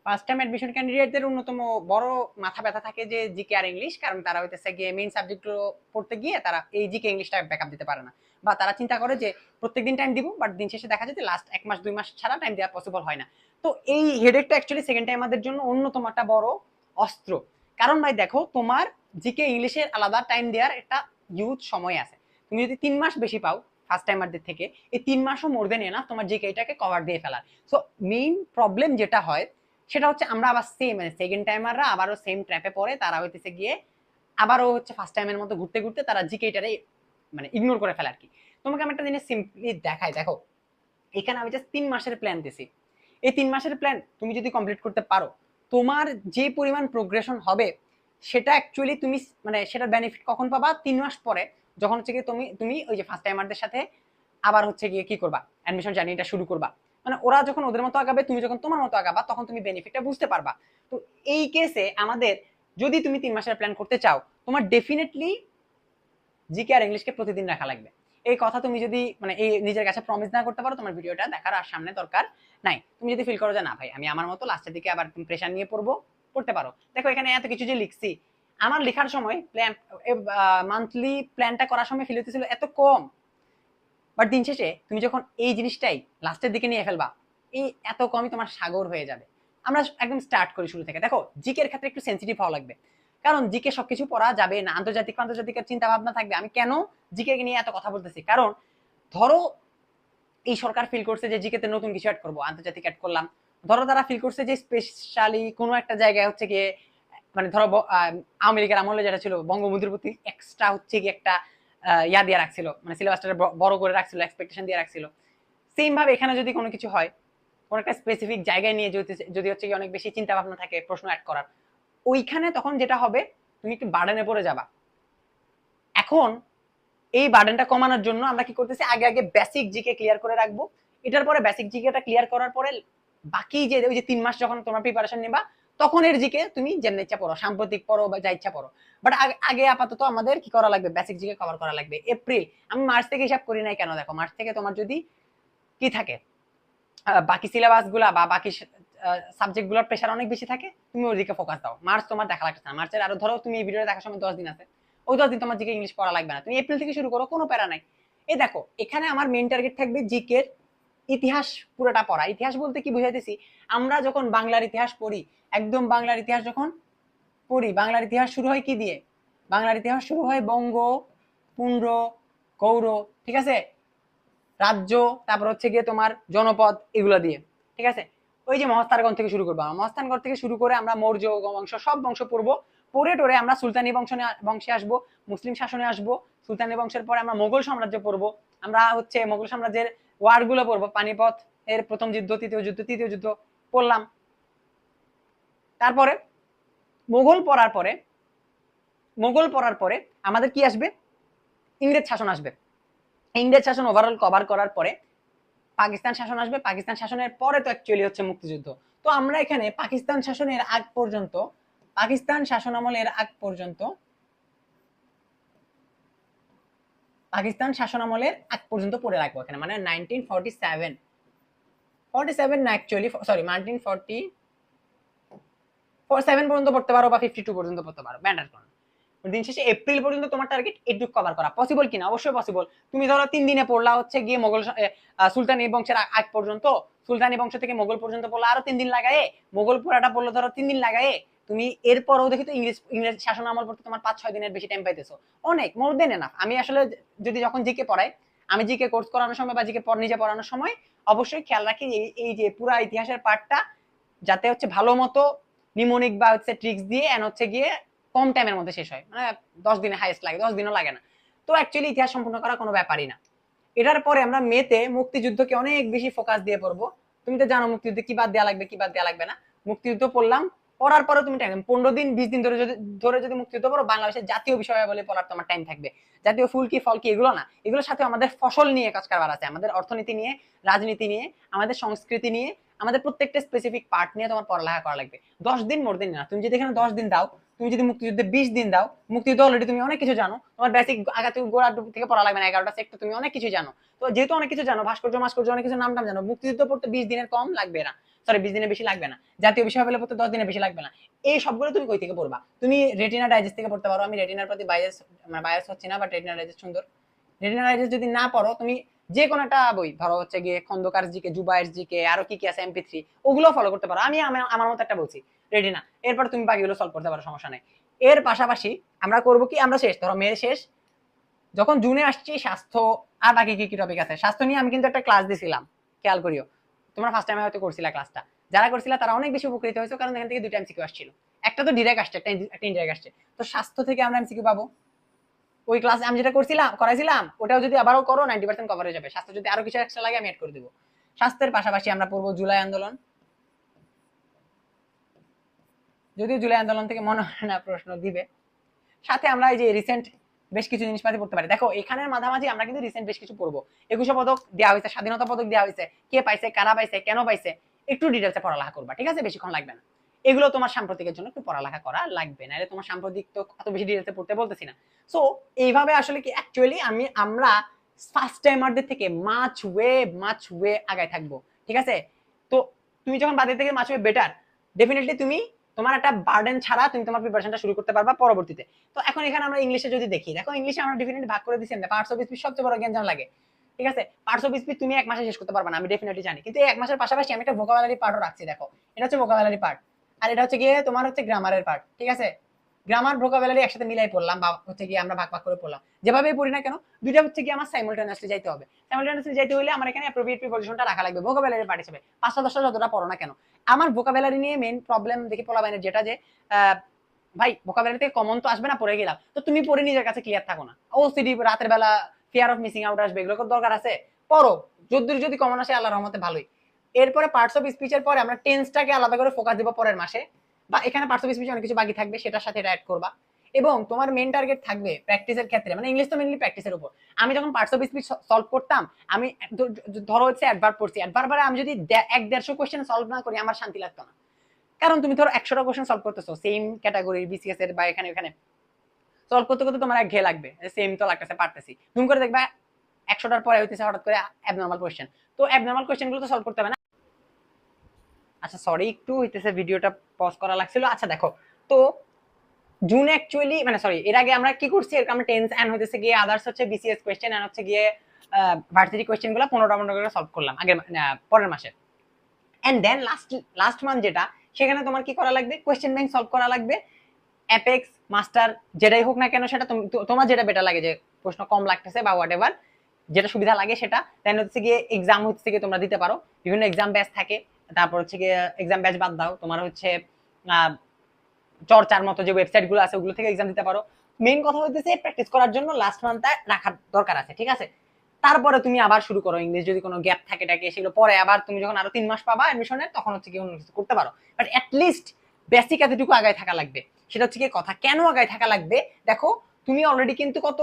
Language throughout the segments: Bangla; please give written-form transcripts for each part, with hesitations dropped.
ফার্স্ট টাইম অ্যাডমিশন ক্যান্ডিডেটদের অন্যতম বড় মাথা ব্যথা থাকে যে জিকে আর ইংলিশ, কারণ তারা হইতেছে গিয়ে মেইন সাবজেক্টগুলো পড়তে গিয়ে তারা এই জিকে ইংলিশটা ব্যাকআপ দিতে পারে না, বা তারা চিন্তা করে যে প্রত্যেকদিন টাইম দিব, বাট দিন শেষে দেখা যায় যে লাস্ট 1 মাস 2 মাস ছাড়া টাইম দেওয়া পসিবল হয় না। তো এই হেডেকটা অ্যাকচুয়ালি সেকেন্ড টাইম আমাদের জন্য অন্যতম একটা বড় অস্ত্র। কারণ ভাই দেখো, তোমার জিকে ইংলিশের আলাদা টাইম দেওয়ার একটা হিউজ সময় আছে। তুমি যদি 3 মাস বেশি পাও ফার্স্ট টাইমারদের থেকে, এই 3 মাসও মোর দেন এনাফ তোমার জিকেটাকে কভার দিয়ে ফেলার। সো মেইন প্রবলেম যেটা হয় সেটা হচ্ছে আমরা আবার সেম মানে সেকেন্ড টাইমাররা আবারও সেম ট্র্যাপে পড়ে, তারা হইতেছে গিয়ে আবারও হচ্ছে ফার্স্ট টাইমের মতো ঘুরতে ঘুরতে তারা জিকেটারে মানে ইগনোর করে ফেলে আর কি। তোমাকে আমি একটা জিনিস সিম্পলি দেখাই, দেখো এখানে আমি জাস্ট 3 মাসের প্ল্যান দিছি। এই 3 মাসের প্ল্যান তুমি যদি কমপ্লিট করতে পারো, তোমার যে পরিমাণ প্রোগ্রেশন হবে সেটা অ্যাকচুয়ালি তুমি মানে সেটার বেনিফিট কখন পাবা? 3 মাস পরে, যখন হচ্ছে গিয়ে তুমি তুমি ওই যে ফার্স্ট টাইমারদের সাথে আবার হচ্ছে গিয়ে কি করবা, অ্যাডমিশন জার্নিটা শুরু করবা। মানে ওরা যখন ওদের মতো আগাবে, তুমি যখন তোমার মতো আগাবা, তখন তুমি বেনিফিটটা বুঝতে পারবা। তো এই কেসে আমাদের, যদি তুমি 3 মাসের প্ল্যান করতে চাও, তোমার ডেফিনেটলি জিকে আর ইংলিশকে প্রতিদিন রাখা লাগবে। এই কথা তুমি যদি মানে এই নিজের কাছে প্রমিস না করতে পারো, তোমার ভিডিওটা দেখার আর সামনে দরকার নাই। তুমি যদি ফিল করো যে না ভাই আমি আমার মতো লাস্টের দিকে আবার প্রেশার নিয়ে পড়বো, পড়তে পারো। দেখো এখানে এত কিছু যে লিখছি, আমার লেখার সময় প্ল্যান মান্থলি প্ল্যানটা করার সময় ফিল হতেছিল এত কম, বাট দিন শেষে তুমি যখন এই জিনিসটাই লাস্টের দিকে নিয়ে ফেলবা, এই এত কমই তোমার সাগর হয়ে যাবে। আমরা একদম স্টার্ট করি শুরু থেকে। দেখো জিকের ক্ষেত্রে একটু সেন্সিটিভ হওয়া লাগবে, কারণ জিকে সবকিছু পড়া যাবে না। আন্তর্জাতিকের চিন্তা ভাবনা থাকবে। আমি কেন জিকে নিয়ে এত কথা বলতেছি, কারণ ধরো এই সরকার ফিল করছে যে জিকেতে নতুন কিছু অ্যাড করবো, আন্তর্জাতিক অ্যাড করলাম। ধরো তারা ফিল করছে যে স্পেশালি কোনো একটা জায়গায় হচ্ছে গিয়ে মানে ধরো আওয়ামী লীগের আমলে যেটা ছিল, বঙ্গবন্ধুর প্রতি এক্সট্রা হচ্ছে কি একটা ইয়া দিয়ে রাখছিল, মানে সিলেবাসটা বড় করে রাখছিল, এক্সপেকটেশন দিয়ে রাখছিল। সেম ভাবে এখানে যদি কোনো কিছু হয়, কোনো একটা স্পেসিফিক জায়গায় নিয়ে যদি হচ্ছে কি অনেক বেশি চিন্তা ভাবনা থাকে প্রশ্ন অ্যাড করার, ওইখানে তখন যেটা হবে তুমি একটু বার্ডেনে পড়ে যাবা। এখন এই বার্ডেনটা কমানোর জন্য আমরা কি করতেছি, আগে আগে বেসিক জিকে ক্লিয়ার করে রাখবো। এটার পরে বেসিক জিকেটা ক্লিয়ার করার পরে বাকি যে ওই যে 3 মাস যখন তোমার প্রিপারেশন নেবা, তখন এর জিকে তুমি যেমন ইচ্ছা পড়ো, সাম্প্রতিক পড়ো বা যা ইচ্ছা পড়ো। বাট আগে আপাতত আমাদের কি করা লাগবে, বেসিক জিকে কভার করা লাগবে। এপ্রিল, আমি মার্চ থেকে হিসাব করি নাই কেন, দেখো মার্চ থেকে তোমার যদি কি থাকে, বাকি সিলেবাস গুলা বা বাকি সাবজেক্ট গুলোর প্রেশার অনেক বেশি থাকে, তুমি ওইদিকে ফোকাস দাও। মার্চ তোমার দেখা লাগছে না, মার্চের আরো ধরো তুমি এই ভিডিও দেখার সময় 10 দিন আছে, ওই 10 দিন তোমার জিকে ইংলিশ পড়া লাগবে না, তুমি এপ্রিল থেকে শুরু করো, কোনো প্যারা নাই। এই দেখো এখানে আমার মেইন টার্গেট থাকবে জিকের ইতিহাস পুরোটা পড়া। ইতিহাস বলতে কি বুঝাইতেছি, আমরা যখন বাংলার ইতিহাস পড়ি, একদম বাংলার ইতিহাস যখন পড়ি, বাংলার ইতিহাস শুরু হয় কি দিয়ে? বাংলার ইতিহাস শুরু হয় বঙ্গ, পুণ্ড্র, গৌড়, ঠিক আছে, রাজ্য, তারপর হচ্ছে গিয়ে তোমার জনপদ, এগুলো দিয়ে, ঠিক আছে। ওই যে মহাস্থানগণ থেকে শুরু করবো, মহাস্থানগড় থেকে শুরু করে আমরা মৌর্য বংশ, সব বংশ পড়বো। পড়ে টোরে আমরা সুলতানি বংশে আসবো, মুসলিম শাসনে আসবো। সুলতানি বংশের পরে আমরা মোগল সাম্রাজ্য পড়বো। আমরা হচ্ছে মোগল সাম্রাজ্যের ওয়ার গুলো পড়বো, পানিপথ এর প্রথম যুদ্ধ, তৃতীয় যুদ্ধ, তৃতীয় যুদ্ধ পড়লাম। তারপরে মোগল পড়ার পরে আমাদের কি আসবে, ইংরেজ শাসন আসবে। ইংরেজ শাসন ওভারঅল কভার করার পরে পাকিস্তান শাসন আসবে। পাকিস্তান শাসনের পরে তো অ্যাকচুয়ালি হচ্ছে মুক্তিযুদ্ধ। তো আমরা এখানে পাকিস্তান শাসনের আগ পর্যন্ত, পাকিস্তান শাসন আমলের আগ পর্যন্ত, পাকিস্তান শাসন আমলের আগ পর্যন্ত পড়ে রাখবো এখানে, মানে 1947, 47 না অ্যাকচুয়ালি, সরি 1947 পর্যন্ত পড়তে পারো বা 52 পর্যন্ত পড়তে পারো, ব্যান্ডার করো। দিন শেষে এপ্রিল পর্যন্ত তোমার টার্গেট এটুক কভার করা। পসিবল কিনা? অবশ্যই পসিবল। তুমি ধরো 3 দিনে পড়লা হচ্ছে গিয়ে মোগল সুলতানি বংশের আগ পর্যন্ত, সুলতানি বংশ থেকে মোগল পর্যন্ত পড়লা আরো 3 দিন লাগায়ে, মোগল পড়াটা পড়লো ধরো 3 দিন লাগায়ে, তুমি এরপরও দেখি তো ইংরেজ শাসন আমল পড়তে তোমার 5-6 দিনের বেশি টাইম পাইতেছো, অনেক মোর দেন এনাফ। আমি আসলে যদি যখন জিকে পড়াই, আমি জিকে কোর্স করানোর সময় বা জিকে নিজে পড়ানোর সময় অবশ্যই খেয়াল রাখি এই যে পুরা ইতিহাসের পার্টটা যাতে হচ্ছে ভালো মতো নিমোনিক বা হচ্ছে ট্রিক্স দিয়ে এন্ড হচ্ছে গিয়ে কম টাইমের মধ্যে শেষ হয়, মানে 10 দিনে হাইয়েস্ট লাগে, 10 দিনও লাগে না। তো অ্যাকচুয়ালি ইতিহাস সম্পূর্ণ করা কোনো ব্যাপারই না। এটার পরে আমরা মেতে মুক্তিযুদ্ধকে অনেক বেশি ফোকাস দিয়ে পড়বো। তুমি তো জানো মুক্তিযুদ্ধে কি বাদ দেওয়া লাগবে, কি বাদ দেওয়া লাগবে না। মুক্তিযুদ্ধ পড়লাম, পড়ার পরে তুমি টাইম 15 দিন 20 দিন ধরে যদি মুক্তিযুদ্ধ পড়ো, বাংলাদেশের জাতীয় বিষয়াবলী পড়ার তোমার টাইম থাকবে। জাতীয় ফুল কি ফল কি এগুলো না, এগুলোর সাথে আমাদের ফসল নিয়ে কাজ কারবার আছে, আমাদের অর্থনীতি নিয়ে, রাজনীতি নিয়ে, আমাদের সংস্কৃতি নিয়ে, আমাদের প্রত্যেকটা স্পেসিফিক পার্ট নিয়ে তোমার পড়ালেখা করা লাগবে। 10 দিন মোর দিন না। তুমি যদি এখানে 10 দিন দাও, তুমি যদি মুক্তিযুদ্ধে 20 দিন দাও, মুক্তিযুদ্ধ অলরেডি তুমি অনেক কিছু জানো, তোমার বেসিক আগা থেকে গোড়া থেকে পড়া লাগবে না, 11টা সেক্টর তুমি অনেক কিছু জানো। তো যেহেতু অনেক কিছু জানো, ভাস্কর্য মাস্কর্য অনেক কিছু নাম টাম জানো, মুক্তিযুদ্ধ পড়তে 20 দিনের কম লাগবে না। সরি 20 দিনের বেশি লাগবে না, জাতীয় বিষয় হলে পড়তে 10 দিনের বেশি লাগবে না। এই সবগুলো তুমি কই থেকে পড়বা? তুমি রেটিনা ডাইজেস্ট থেকে পড়তে পারো। আমি রেটিনার প্রতি বায়াস মানে বায়াস হচ্ছি না, বাট রেটিনা ডাইজেস্ট সুন্দর। রেটিনা ডাইজেস্ট যদি না পড়ো, তুমি যে কোনো একটা বই ধরো হচ্ছে গিয়ে খন্দকার জিকে, জুবায়ের জিকে, আরো কি কি আছে MP3, ওগুলো ফলো করতে পারো। আমি আমার মতো একটা বলছি রেটিনা, এরপর তুমি বাকিগুলো সলভ করতে পারো, সমস্যা নেই। এর পাশাপাশি আমরা করব কি, আমরা শেষ ধরো মে শেষ, যখন জুনে আসছি স্বাস্থ্য আর বাকি কি কি টপিক আছে। স্বাস্থ্য নিয়ে আমি কিন্তু একটা ক্লাস দিছিলাম, খেয়াল করিও, তোমরা ফার্স্ট টাইমে হয়তো করছিলা ক্লাসটা। যারা করছিলা তারা অনেক বেশি উপকৃত হয়েছে, কারণ এখান থেকে দুইটা এমসিকিউ আসছিল, একটা তো ডিরেক্ট আসছে, একটা ইনডিরেক্ট আসছে। তো স্বাস্থ্য থেকে আমরা এমসিকিউ পাবো। ওই ক্লাসে আমি যেটা করাইছিলাম ওটাও যদি আবারও করো 90% কভার হয়ে যাবে। স্বাস্থ্য যদি আরো কিছু এক্সট্রা লাগে আমি এড করে দেবো। স্বাস্থ্যের পাশাপাশি আমরা পড়বো জুলাই আন্দোলন, যদিও জুলাই আন্দোলন থেকে মনে হয় না প্রশ্ন দিবে। সাথে আমরা এই যে রিসেন্ট বেশ কিছু জিনিসপাতি পড়তে পারি। দেখো এখানের মাঝামাঝি আমরা কিন্তু রিসেন্ট বেশ কিছু পড়বো। 21 পদক দেওয়া হয়েছে, স্বাধীনতা পদক দেওয়া হয়েছে, কে পাইছে, কারা পাইছে, কেন পাইছে, একটু ডিটেলসে পড়ালেখা করবা, ঠিক আছে? বেশিক্ষণ লাগবে না। এগুলো তোমার সাম্প্রতিকের জন্য একটু পড়ালেখা করা লাগবে, নাহলে তোমার সাম্প্রতিক তো অত বেশি ডিটেলসে পড়তে বলতেছি না। সো এইভাবে আসলে কি অ্যাকচুয়ালি আমরা ফার্স্ট টাইমারদের থেকে মাচ ওয়ে আগায় থাকবো, ঠিক আছে? তো তুমি যখন বাদের থেকে মাচ ওয়ে বেটার, ডেফিনেটলি তুমি তোমার একটা বার্ডেন ছাড়া তুমি তোমার প্রিপারেশনটা শুরু করতে পারবা পরবর্তীতে। তো এখন এখানে আমরা ইংলিশে যদি দেখি, দেখো ইংলিশে আমরা ডেফিনেটলি ভাগ করে দিছি, পার্টস অফ স্পিচ সবচেয়ে বড় জ্ঞান লাগে, ঠিক আছে? পার্টস অফ স্পিচ তুমি এক মাসে শেষ করতে পারবা না, আমি ডেফিনেটলি জানি, কিন্তু এই এক মাসের পাশাপাশি আমি একটা ভোকাবুলারি পার্টও রাখছি। দেখো এটা হচ্ছে ভোকাবুলারি পার্ট, আর এটা হচ্ছে গিয়ে তোমার হচ্ছে গ্রামারের পার্ট, ঠিক আছে? গ্রামার ভোকাবুলারি একসাথে মিলাই পড়লাম, বা হচ্ছে গিয়ে আমরা ভাগ ভাগ করে পড়লাম, যেভাবেই পড়ি না কেন দুইটা হচ্ছে গিয়ে আমার সাইমultaneously যাইতে হবে। সাইমultaneously যাইতে হলে আমার এখানে অ্যাপ্রোপ্রিয়েট প্রিপোজিশনটা রাখা লাগবে ভোকাবুলারি পার্ট হিসেবে। 5টা 10টা যতটা পড়ো না কেন, আমার ভোকাবুলারি নিয়ে মেইন প্রবলেম দেখি পোলাবাইনের যেটা, যে ভাই ভোকাবুলারি থেকে কমন তো আসবে না, পড়ে গেলাম, তো তুমি পড়ে নিজের কাছে ক্লিয়ার থাকো না, ওসিডি রাতের বেলা ফিয়ার অফ মিসিং আউট আসবে, এগুলো দরকার আছে, পড়ো, যদি কমন আসে আল্লাহর রহমতে ভালোই। এরপরে পার্টস অফ স্পিচের পরে আমরা টেন্সটাকে আলাদা করে ফোকাস দিব পরের মাসে, বা এখানে পার্টস অফ স্পিচ অনেক কিছু বাকি থাকবে, সেটার সাথে এটা অ্যাড করবা। এবং তোমার মেইন টার্গেট থাকবে প্র্যাকটিসের ক্ষেত্রে, মানে ইংলিশ তো মেইনলি প্র্যাকটিসের উপর। আমি যখন পার্টস অফ স্পিচ সলভ করতাম, আমি ধরো হচ্ছে অ্যাডভার্ব পড়ছি, অ্যাডভার্বারে আমি যদি 100-150 কোশ্চেন সলভ না করি আমার শান্তি লাগতো না। কারণ তুমি ধরো 100টা কোশ্চেন সলভ করতেছো সেম ক্যাটাগরির বিসিএস এর, বা এখানে সলভ করতে করতে তোমার এক ঘে লাগবে, সেম তো লাগতেছে, পারতেছি, তুমি করে দেখবা 100টার পরে হইতেছে হঠাৎ করে অ্যাবনর্মাল কোশ্চেন, তো অ্যাবনর্মাল কোশ্চেন গুলো তো সলভ করতে হবে না। আচ্ছা সরি, একটু হইতেছে ভিডিওটা পজ করা লাগছিল। আচ্ছা দেখো, তো জুন অ্যাকচুয়ালি মানে সরি এর আগে আমরা কি করছি, এর আমরা টেন্স এন্ড হইতেছে গিয়ে আদার্স হচ্ছে বিসিএস কোশ্চেন এন্ড হচ্ছে গিয়ে ভার্সিটি কোশ্চেন গুলো 15টা করে সলভ করলাম আগে পরের মাসে। এন্ড দেন লাস্ট মান্থ যেটা, সেখানে তোমার কি করা লাগবে, কোশ্চেন ব্যাংক সলভ করা লাগবে, অ্যাপেক্স মাস্টার যেটাই হোক না কেন, সেটা তোমার যেটা বেটার লাগে, যে প্রশ্ন কম লাগতেছে বা হোয়াট এভার যেটা সুবিধা লাগে সেটা। দেন হচ্ছে গিয়ে এক্সাম হচ্ছে গিয়ে তোমরা দিতে পারো, বিভিন্ন এক্সাম ব্যাচ থাকে। তারপর হচ্ছে গিয়ে এক্সাম ব্যাচ বাদ দাও, তোমার হচ্ছে চর্চার মতো যে ওয়েবসাইট গুলো আছে ওগুলো থেকে এক্সাম দিতে পারো। মেইন কথা হচ্ছে প্র্যাকটিস করার জন্য লাস্ট মান্থটা রাখার দরকার আছে, ঠিক আছে? তারপরে তুমি আবার শুরু করো ইংলিশ, যদি কোনো গ্যাপ থাকে টাকে সেগুলো পরে আবার তুমি যখন আরো 3 মাস পাবা অ্যাডমিশনের, তখন হচ্ছে কি অন্য কিছু করতে পারো, বাট অ্যাট লিস্ট বেসিক এতটুকু আগায় থাকা লাগবে। সেটা হচ্ছে কি কথা, কেন আগায় থাকা লাগবে? দেখো তুমি অলরেডি কিন্তু কত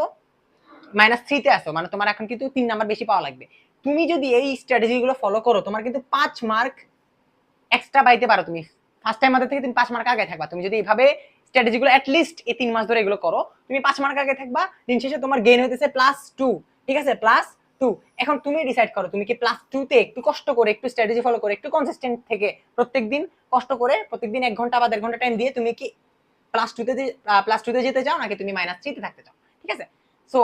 -3 তে আসো, মানে তোমার এখন কিন্তু 3 নাম্বার বেশি পাওয়া লাগবে। তুমি যদি এই স্ট্র্যাটেজি গুলো ফলো করো, তোমার কিন্তু 5 মার্ক এক্সট্রা পাইতে পারো। তুমি ফার্স্ট টাইম থেকে তুমি 5 মার্ক আগে থাকবা, তুমি যদি এইভাবে স্ট্র্যাটেজি গুলো অ্যাট লিস্ট এই 3 মাস ধরে এগুলো করো, তুমি 5 মার্ক আগে থাকবা। দিন শেষে তোমার গেইন হইতেছে +2, ঠিক আছে? +2। এখন তুমি ডিসাইড করো তুমি কি +2 তে একটু কষ্ট করে, একটু স্ট্র্যাটেজি ফলো করে, একটু কনসিস্টেন্ট থেকে প্রত্যেকদিন কষ্ট করে প্রত্যেকদিন 1 ঘন্টা বা 1.5 ঘন্টা টাইম দিয়ে তুমি কি +2 তে যেতে চাও, নাকি তুমি -3 তে থাকতে চাও, ঠিক আছে? সো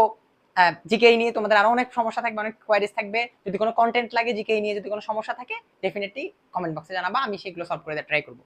জিকে নিয়ে তোমাদের আরো অনেক সমস্যা থাকবে, অনেক কোয়ারিজ থাকবে। যদি কোনো কন্টেন্ট লাগে জিকে নিয়ে, যদি কোনো সমস্যা থাকে ডেফিনেটলি কমেন্ট বক্সে জানাবা, আমি সেগুলো সলভ করে দেওয়ার ট্রাই করবো।